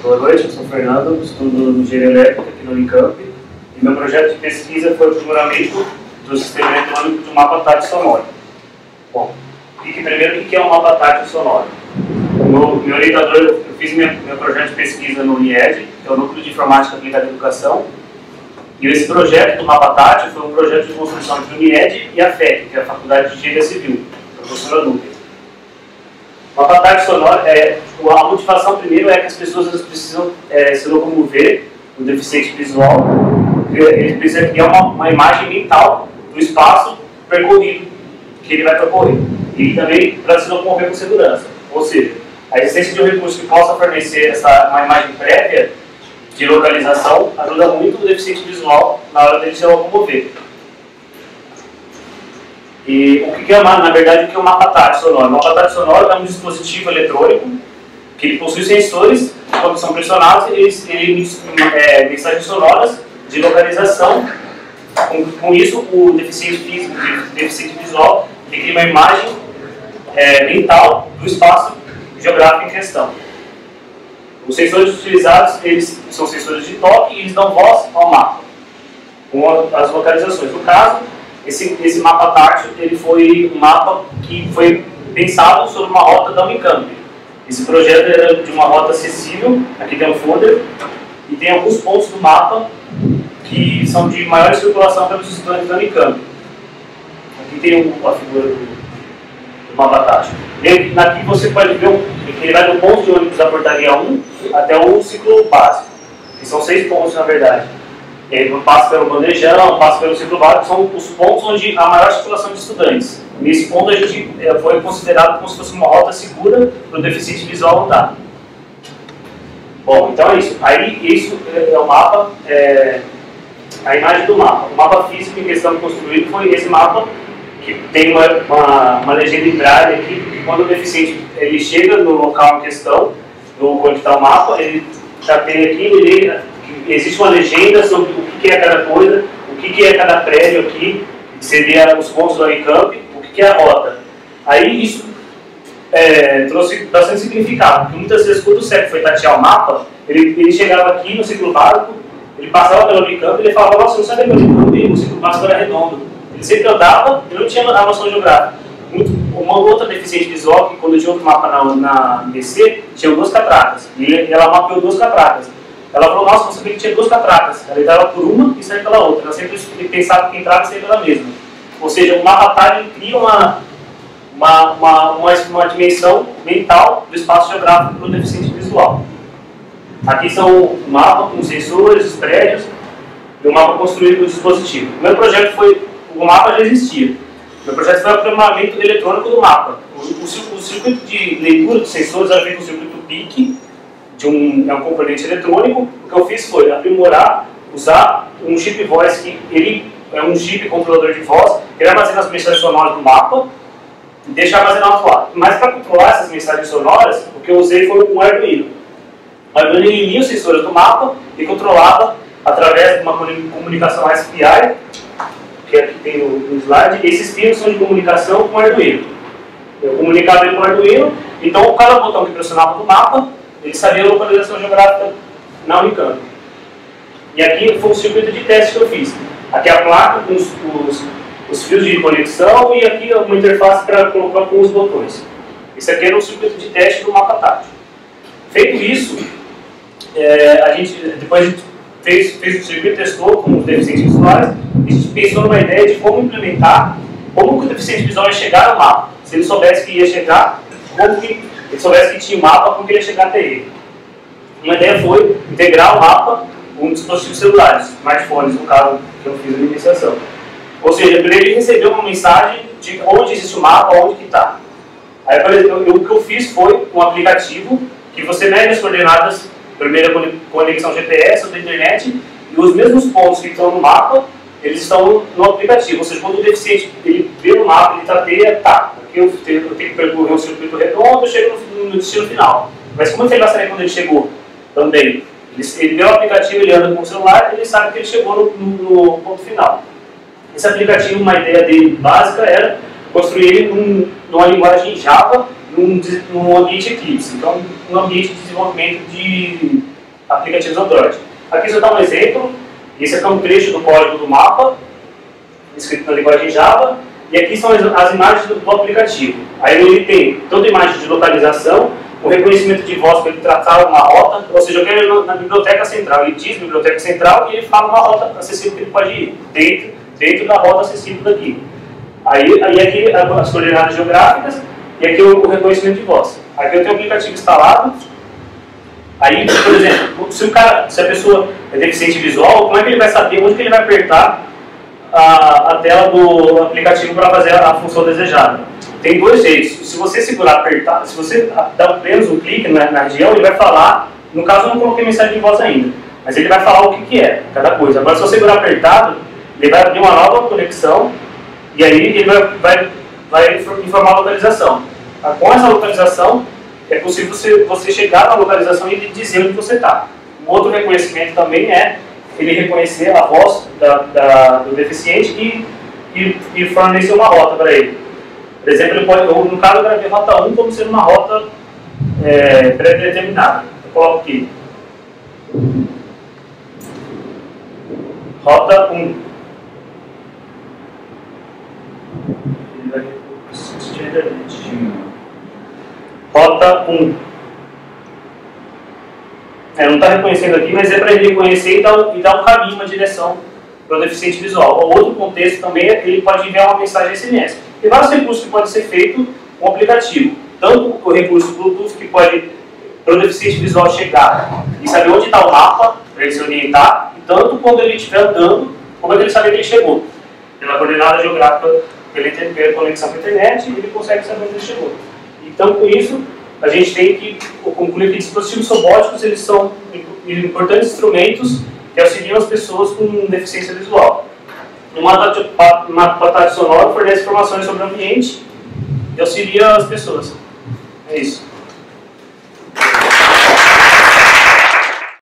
Boa noite, eu sou o Fernando, estudo engenharia elétrica aqui no Unicamp e meu projeto de pesquisa foi o aprimoramento do sistema eletrônico de um mapa tátil sonoro. Bom, primeiro, o que é um mapa tátil sonoro? Meu orientador, eu fiz meu projeto de pesquisa no UniED, que é o Núcleo de Informática Aplicada à Educação, e esse projeto do mapa tátil foi um projeto de construção entre o UniED e a FEC, que é a Faculdade de Engenharia Civil, a professora Núcleo. O mapa tátil sonoro, a motivação primeiro é que as pessoas precisam se locomover, o deficiente visual, ele precisa criar uma imagem mental do espaço percorrido que ele vai percorrer. E também para se locomover com segurança. Ou seja, a existência de um recurso que possa fornecer uma imagem prévia de localização ajuda muito o deficiente visual na hora dele se locomover. E o que é, na verdade, o que é um mapa tátil sonoro? O mapa tátil sonoro é um dispositivo eletrônico que ele possui sensores que, quando são pressionados, ele emite mensagens sonoras de localização. Com isso, o deficiente físico, o deficiente visual, ele cria uma imagem mental do espaço geográfico em questão. Os sensores utilizados, eles são sensores de toque e eles dão voz ao mapa, com as localizações. No caso, esse mapa tátil, ele foi um mapa que foi pensado sobre uma rota da Unicamp. Esse projeto era de uma rota acessível, aqui tem um folder, e tem alguns pontos do mapa que são de maior circulação pelos estudantes da Unicamp. Aqui tem a figura do mapa tátil. Aqui você pode ver que ele vai do ponto de ônibus da portaria 1 até o ciclo básico, que são 6 pontos na verdade. Ele passa pelo bandejão, passa pelo ciclo básico, são os pontos onde há maior circulação de estudantes. Nesse ponto a gente foi considerado como se fosse uma rota segura para o deficiente visual andar. Bom, então é isso. Aí isso é o mapa, a imagem do mapa. O mapa físico em questão construído foi esse mapa, que tem uma legenda em braille aqui, que quando o deficiente ele chega no local em questão, onde está o mapa, ele já tem aqui, existe uma legenda sobre o que é cada coisa, o que é cada prédio aqui, que seria os pontos do Unicamp, o que é a rota. Aí isso trouxe bastante significado, porque muitas vezes quando o cego foi tatear o mapa, ele chegava aqui no ciclo básico, ele passava pelo Unicamp e ele falava, nossa, eu não sabia que o Unicamp, o ciclo básico era redondo. Ele sempre andava e não tinha a noção geográfica. Uma outra deficiente visual, que quando tinha outro mapa na BC, tinha 2 catracas. E ela mapeou 2 catracas. Ela falou, nossa, não sabia que tinha 2 catracas. Ela entrava por uma e saía pela outra. Ela sempre pensava que entrava e saía pela mesma. Ou seja, o mapa tátil cria uma dimensão mental do espaço geográfico para o deficiente visual. Aqui são o mapa com sensores, os prédios, e o mapa construído com o dispositivo. O meu projeto o mapa já existia. O meu projeto foi o aprimoramento eletrônico do mapa. O circuito de leitura dos sensores era feito um circuito PIC, é um componente eletrônico. O que eu fiz foi aprimorar, usar um chip voice, que ele é um chip controlador de voz, que ele armazena as mensagens sonoras do mapa e deixa armazenado lá. Mas para controlar essas mensagens sonoras, o que eu usei foi um Arduino. O Arduino lia os sensores do mapa e controlava através de uma comunicação SPI, que aqui tem no slide. Esses pinos são de comunicação com o Arduino. Eu comunicava ele com o Arduino, então cada botão que pressionava no mapa, ele sabia a localização geográfica na Unicamp. E aqui foi um circuito de teste que eu fiz. Aqui a placa com os fios de conexão e aqui uma interface para colocar com os botões. Esse aqui era um circuito de teste do mapa tátil. Feito isso, depois a gente fez o circuito, testou com os deficientes visuais, e a gente pensou numa ideia de como implementar, como que o deficiente visual ia chegar no mapa. Se ele soubesse que ia chegar, como que ele soubesse que tinha o mapa, como que ele ia chegar até ele. Uma ideia foi integrar o mapa com dispositivos celulares, smartphones, no caso que eu fiz a iniciação. Ou seja, primeiro ele recebeu uma mensagem de onde existe o mapa, onde que está. Aí, por exemplo, o que eu fiz foi um aplicativo que você mede as coordenadas, primeira conexão GPS ou da internet, e os mesmos pontos que estão no mapa, eles estão no aplicativo. Ou seja, quando o deficiente ele vê o mapa, ele tateia, aqui eu tenho que percorrer um circuito redondo, eu chego no destino final. Mas como ele vai saber quando ele chegou também? Ele vê o aplicativo, ele anda com o celular, ele sabe que ele chegou no ponto final. Esse aplicativo, uma ideia dele básica era construir ele numa linguagem Java, num ambiente Eclipse, então um ambiente de desenvolvimento de aplicativos Android. Aqui só dá um exemplo, esse aqui é um trecho do código do mapa, escrito na linguagem Java, e aqui são as imagens do aplicativo. Aí ele tem toda a imagem de localização, o reconhecimento de voz para ele traçar uma rota, ou seja, eu quero ir na biblioteca central, ele diz biblioteca central e ele fala uma rota acessível que ele pode ir, dentro da rota acessível daqui. Aí aqui as coordenadas geográficas e aqui o reconhecimento de voz. Aqui eu tenho o aplicativo instalado. Aí, por exemplo, se a pessoa é deficiente visual, como é que ele vai saber onde que ele vai apertar a tela do aplicativo para fazer a função desejada? Tem dois jeitos. Se você segurar, apertar, se você dar apenas um clique na região, ele vai falar. No caso, eu não coloquei mensagem de voz ainda, mas ele vai falar o que é cada coisa. Agora, se você segurar apertado, ele vai abrir uma nova conexão e aí ele vai informar a localização. Com essa localização, é possível você chegar na localização e ele dizer onde você está. Um outro reconhecimento também é ele reconhecer a voz do deficiente e fornecer uma rota para ele. Por exemplo, ele pode, no caso, eu gravei rota 1 como sendo uma rota pré-determinada. Eu coloco aqui. Rota 1. Ele vai assistir a internet. Rota 1. Não está reconhecendo aqui, mas é para ele reconhecer e dar um caminho, uma direção para o deficiente visual. O outro contexto também é que ele pode enviar uma mensagem SMS. Tem vários recursos que podem ser feitos com o aplicativo. Tanto o recurso Bluetooth, que pode, para o deficiente visual chegar e saber onde está o mapa, para ele se orientar, e tanto quando ele estiver andando, como é que ele saber que ele chegou. Pela coordenada geográfica, pela conexão com a internet, ele consegue saber onde ele chegou. Então, com isso, a gente tem que concluir que dispositivos robóticos eles são importantes instrumentos que auxiliam as pessoas com deficiência visual. O mapa tátil sonoro fornece informações sobre o ambiente e auxilia as pessoas. É isso.